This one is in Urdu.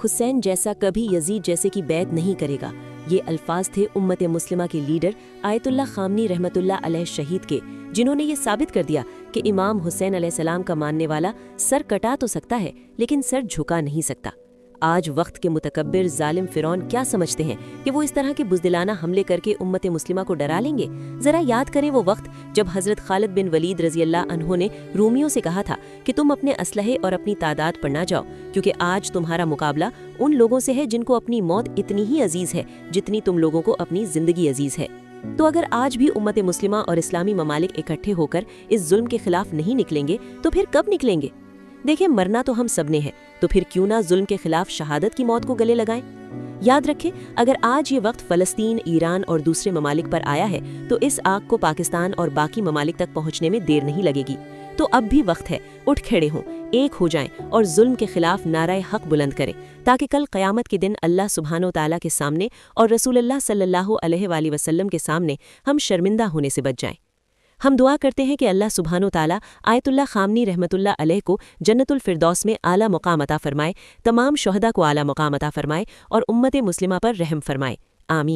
حسین جیسا کبھی یزید جیسے کی بیعت نہیں کرے گا۔ یہ الفاظ تھے امت مسلمہ کے لیڈر آیت اللہ خامنی رحمۃ اللہ علیہ شہید کے، جنہوں نے یہ ثابت کر دیا کہ امام حسین علیہ السلام کا ماننے والا سر کٹا تو سکتا ہے لیکن سر جھکا نہیں سکتا۔ آج وقت کے متکبر ظالم فرعون کیا سمجھتے ہیں کہ وہ اس طرح کے بزدلانہ حملے کر کے امت مسلمہ کو ڈرا لیں گے؟ ذرا یاد کریں وہ وقت جب حضرت خالد بن ولید رضی اللہ عنہ نے رومیوں سے کہا تھا کہ تم اپنے اسلحے اور اپنی تعداد پر نہ جاؤ، کیونکہ آج تمہارا مقابلہ ان لوگوں سے ہے جن کو اپنی موت اتنی ہی عزیز ہے جتنی تم لوگوں کو اپنی زندگی عزیز ہے۔ تو اگر آج بھی امت مسلمہ اور اسلامی ممالک اکٹھے ہو کر اس ظلم کے خلاف نہیں نکلیں گے تو پھر کب نکلیں گے؟ دیکھیں، مرنا تو ہم سب نے ہے، تو پھر کیوں نہ ظلم کے خلاف شہادت کی موت کو گلے لگائیں؟ یاد رکھیں، اگر آج یہ وقت فلسطین، ایران اور دوسرے ممالک پر آیا ہے تو اس آگ کو پاکستان اور باقی ممالک تک پہنچنے میں دیر نہیں لگے گی۔ تو اب بھی وقت ہے، اٹھ کھڑے ہوں، ایک ہو جائیں اور ظلم کے خلاف نعرہ حق بلند کریں، تاکہ کل قیامت کے دن اللہ سبحانہ و تعالیٰ کے سامنے اور رسول اللہ صلی اللہ علیہ وآلہ وسلم کے سامنے ہم شرمندہ ہونے سے بچ جائیں۔ ہم دعا کرتے ہیں کہ اللہ سبحانہ و تعالیٰ آیت اللہ خامنی رحمۃ اللہ علیہ کو جنت الفردوس میں اعلیٰ مقام عطا فرمائے، تمام شہداء کو اعلیٰ مقام عطا فرمائے اور امت مسلمہ پر رحم فرمائے، آمین۔